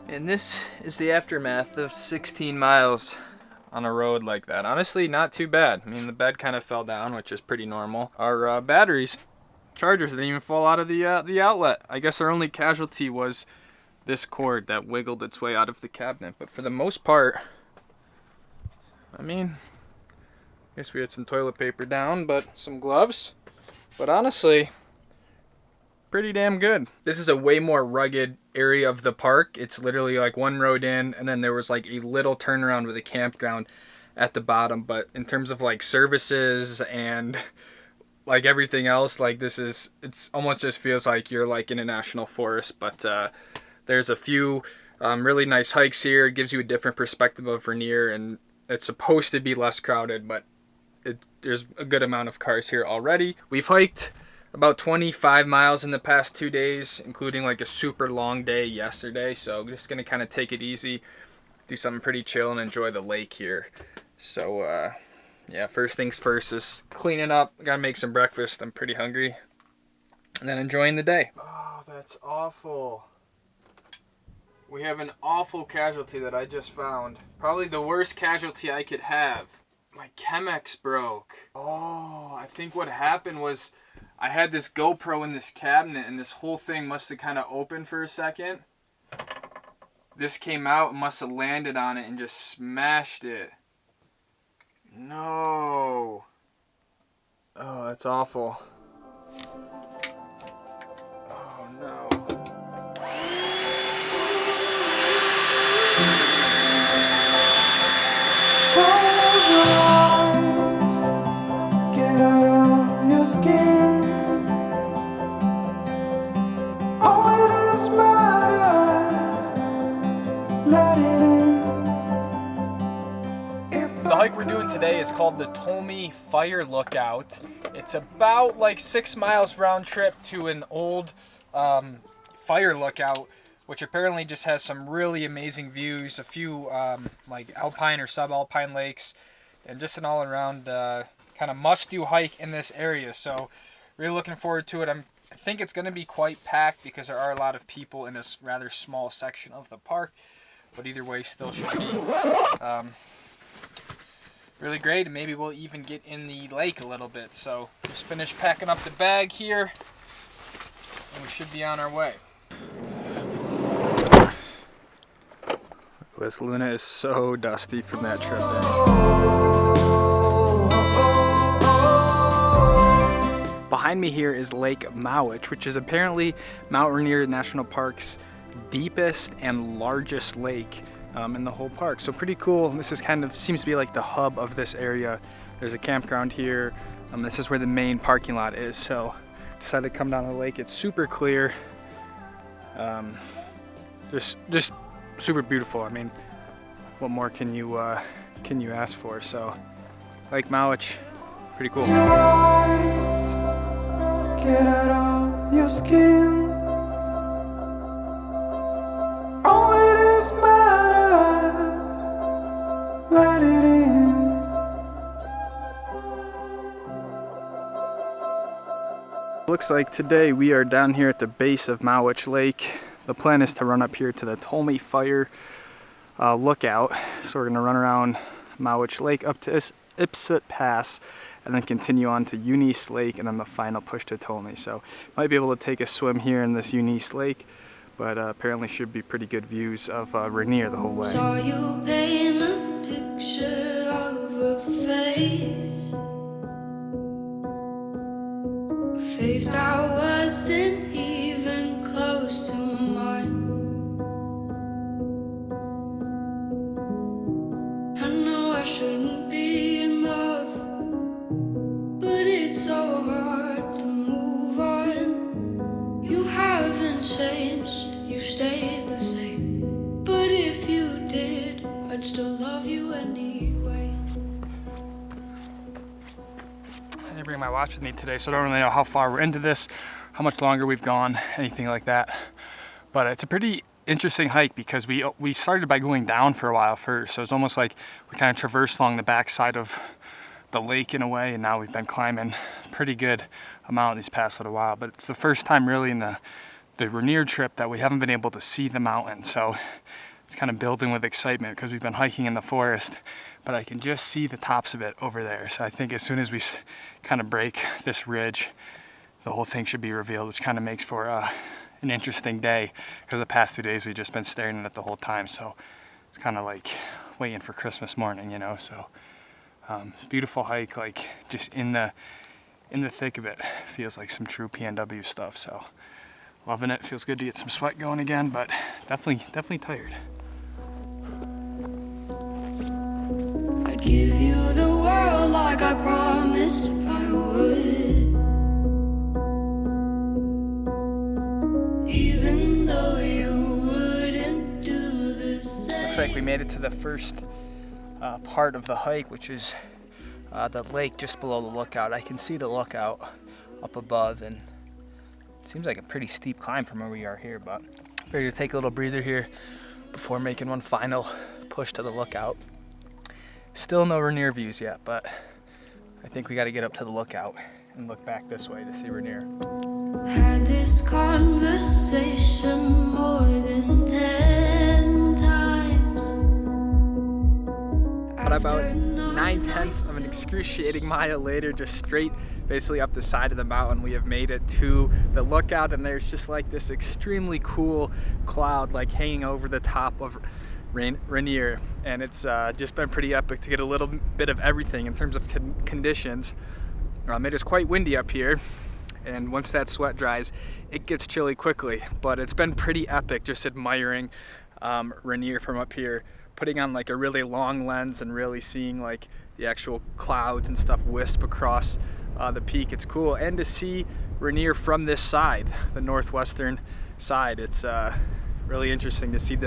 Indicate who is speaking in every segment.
Speaker 1: And this is the aftermath of 16 miles on a road like that. Honestly, not too bad. I mean, the bed kind of fell down, which is pretty normal. Our batteries, chargers didn't even fall out of the outlet. I guess our only casualty was this cord that wiggled its way out of the cabinet. But for the most part, I mean, I guess we had some toilet paper down, but some gloves. But honestly, pretty damn good. This is a way more rugged area of the park. It's literally like one road in, and then there was like a little turnaround with a campground at the bottom. But in terms of like services and like everything else, like it's almost just feels like you're like in a national forest. But there's a few really nice hikes here. It gives you a different perspective of Rainier, and it's supposed to be less crowded, but there's a good amount of cars here already. We've hiked about 25 miles in the past 2 days, including like a super long day yesterday. So I'm just gonna kind of take it easy, do something pretty chill, and enjoy the lake here. So yeah, first things first is cleaning up. Gotta make some breakfast. I'm pretty hungry. And then enjoying the day. Oh, that's awful. We have an awful casualty that I just found. Probably the worst casualty I could have. My Chemex broke. Oh, I think what happened was I had this GoPro in this cabinet, and this whole thing must have kind of opened for a second. This came out and must have landed on it and just smashed it. No. Oh, that's awful. Oh, no.
Speaker 2: Get out of your skin. All it is matters. Let it in.
Speaker 1: The hike we're doing today is called the Tolmie Fire Lookout. It's about like 6 miles round trip to an old fire lookout, which apparently just has some really amazing views, a few like alpine or subalpine lakes, and just an all-around kind of must-do hike in this area. So really looking forward to it. I think it's going to be quite packed because there are a lot of people in this rather small section of the park, but either way still should be really great, and maybe we'll even get in the lake a little bit. So just finished packing up the bag here, and we should be on our way. This Luna is so dusty from that trip in. Behind me here is Lake Mowich, which is apparently Mount Rainier National Park's deepest and largest lake in the whole park. So pretty cool. This is kind of seems to be like the hub of this area. There's a campground here. This is where the main parking lot is. So decided to come down the lake. It's super clear. Just super beautiful. I mean, what more can you ask for? So Lake Mowich, pretty cool.
Speaker 2: Get out of your skin. All it is matters. Let it in.
Speaker 1: Looks like today we are down here at the base of Mowich Lake. The plan is to run up here to the Tolmie Fire Lookout. So we're gonna run around Mowich Lake up to Ipsut Pass, and then continue on to Eunice Lake, and then the final push to Tolmie. So might be able to take a swim here in this Eunice Lake, but apparently should be pretty good views of Rainier the whole way.
Speaker 3: Saw you paint a picture of a face, a face that wasn't even close to mine. I know I shouldn't be in love, but it's so hard to move on. You haven't changed, you stayed the same. But if you did, I'd still love you anyway.
Speaker 1: I didn't bring my watch with me today, so I don't really know how far we're into this, how much longer we've gone, anything like that. But it's a pretty interesting hike because we started by going down for a while first, so it's almost like we kind of traversed along the backside of the lake in a way, and now we've been climbing pretty good amount these past little while. But it's the first time really in the
Speaker 4: the Rainier trip that we haven't been able to see the mountain. So it's kind of building with excitement because we've been hiking in the forest, but I can just see the tops of it over there. So I think as soon as we kind of break this ridge, the whole thing should be revealed, which kind of makes for an interesting day because the past 2 days we've just been staring at it the whole time. So it's kind of like waiting for Christmas morning, you know. So beautiful hike, like just in the thick of it. Feels like some true PNW stuff. So loving it. Feels good to get some sweat going again, but definitely tired.
Speaker 3: I'd give you the world like I promised I would. Even though you wouldn't do the same.
Speaker 1: Looks like we made it to the first part of the hike, which is the lake just below the lookout. I can see the lookout up above, and it seems like a pretty steep climb from where we are here, but I figured to take a little breather here before making one final push to the lookout. Still no Rainier views yet, but I think we got to get up to the lookout and look back this way to see Rainier.
Speaker 3: Had this conversation more than 10 times.
Speaker 1: But about 9/10 of an excruciating mile later, just straight basically up the side of the mountain, we have made it to the lookout, and there's just like this extremely cool cloud like hanging over the top of Rainier, and it's just been pretty epic to get a little bit of everything in terms of conditions. It is quite windy up here, and once that sweat dries, it gets chilly quickly, but it's been pretty epic just admiring Rainier from up here, putting on like a really long lens and really seeing like the actual clouds and stuff wisp across the peak. It's cool, and to see Rainier from this side, the northwestern side, it's really interesting to see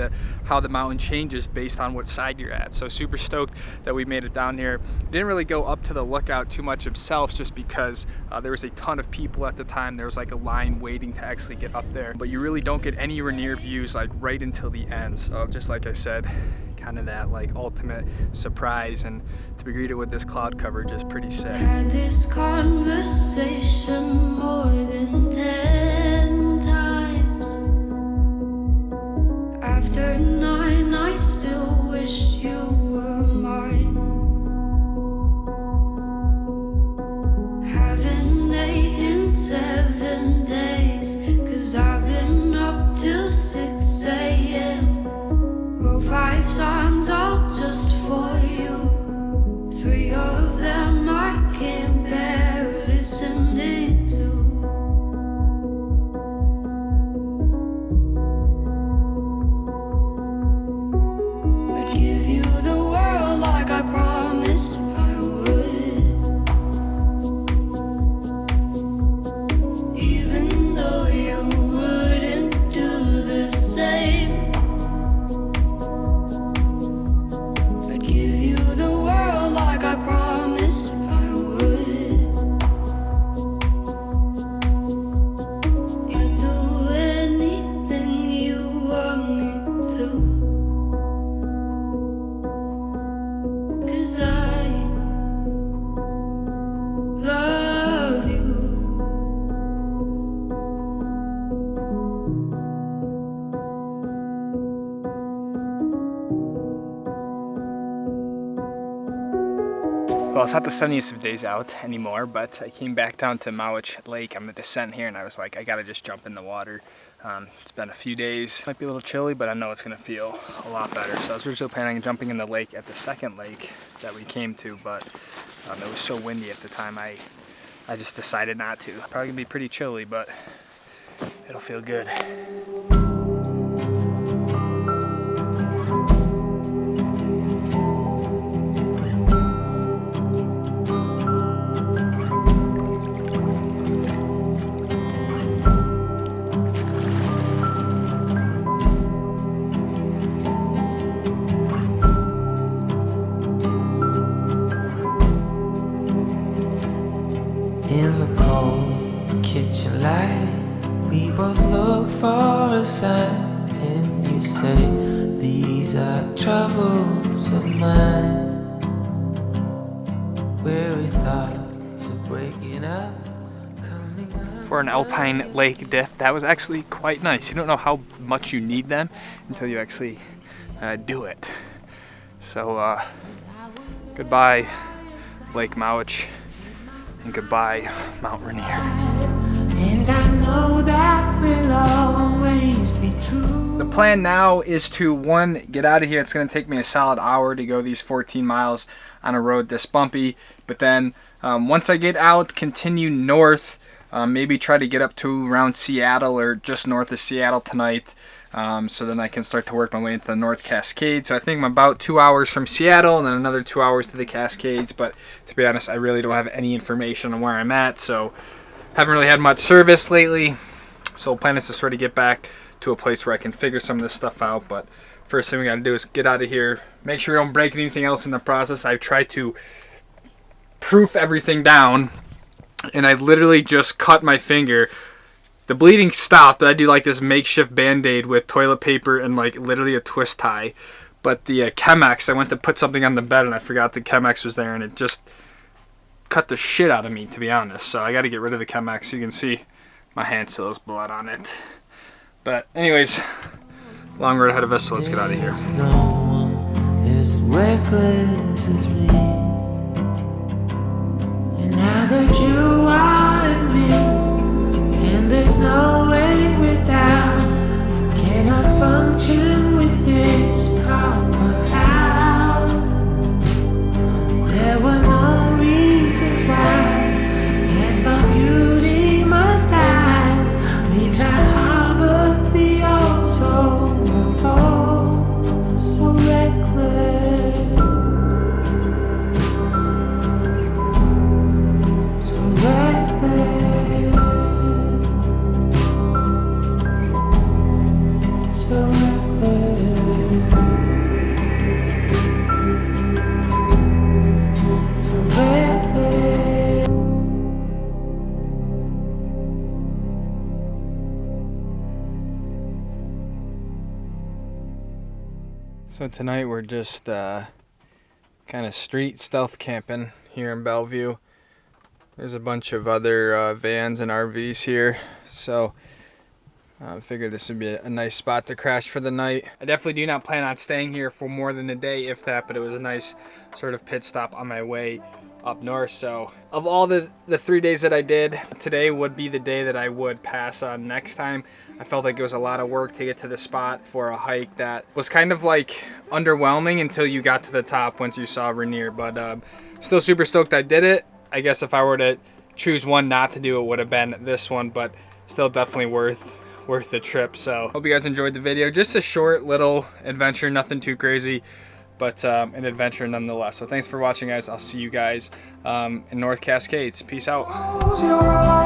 Speaker 1: how the mountain changes based on what side you're at. So super stoked that we made it down here. Didn't really go up to the lookout too much himself, just because there was a ton of people at the time. There was like a line waiting to actually get up there, but you really don't get any Rainier views like right until the end. So just like I said, kind of that like ultimate surprise, and to be greeted with this cloud coverage is pretty sick.
Speaker 3: Had this conversation more than 10 times. After 9, I still wish you were mine. Haven't ate in 7 days, 'cause I've been up till 6 a.m. Wrote 5 songs all just for you. 3 of them I can't bear listening to. I would. Even though you wouldn't do the same, I'd give you the world like I promised I would. I'd do anything you want me to. 'Cause I love you.
Speaker 1: Well, it's not the sunniest of days out anymore, but I came back down to Mowich Lake on the descent here, and I was like, I gotta just jump in the water. It's been a few days, might be a little chilly, but I know it's gonna feel a lot better. So I was originally planning on jumping in the lake at the second lake that we came to, but it was so windy at the time, I just decided not to. Probably gonna be pretty chilly, but it'll feel good.
Speaker 2: In the cold kitchen light, we both look for a sign, and you say, these are troubles of mine. Weary thoughts of breaking up come
Speaker 1: for an alpine lake dip. That was actually quite nice. You don't know how much you need them until you actually do it. So goodbye Lake Mowich and goodbye Mount Rainier.
Speaker 2: And I know that will always be true.
Speaker 1: The plan now is to, one, get out of here. It's going to take me a solid hour to go these 14 miles on a road this bumpy. But then once I get out, continue north, maybe try to get up to around Seattle or just north of Seattle tonight. So then I can start to work my way into the North Cascades. So I think I'm about 2 hours from Seattle and then another 2 hours to the Cascades. But to be honest, I really don't have any information on where I'm at. So haven't really had much service lately. So plan is to sort of get back to a place where I can figure some of this stuff out. But first thing we got to do is get out of here. Make sure we don't break anything else in the process. I've tried to proof everything down, and I literally just cut my finger. The bleeding stopped, but I do like this makeshift band-aid with toilet paper and like literally a twist tie. But the Chemex, I went to put something on the bed and I forgot the Chemex was there, and it just cut the shit out of me, to be honest. So I got to get rid of the Chemex. You can see my hand still has blood on it. But anyways, long road ahead of us, so let's get out of here.
Speaker 2: No one as reckless as me. And now that you are in me, and there's no way without, cannot function with this power out. There were no reasons why. Guess our beauty must die. We try hard, but we also so reckless, so reckless, so reckless, so reckless.
Speaker 1: So tonight we're just kind of street stealth camping here in Bellevue. There's a bunch of other vans and RVs here, so I figured this would be a nice spot to crash for the night. I definitely do not plan on staying here for more than a day, if that, but it was a nice sort of pit stop on my way up north. So of all the 3 days that I did, today would be the day that I would pass on next time. I felt like it was a lot of work to get to the spot for a hike that was kind of like underwhelming until you got to the top once you saw Rainier. But still super stoked I did it. I guess if I were to choose one not to do, it would have been this one, but still definitely worth the trip. So hope you guys enjoyed the video. Just a short little adventure, nothing too crazy, but an adventure nonetheless. So thanks for watching, guys. I'll see you guys in North Cascades. Peace out.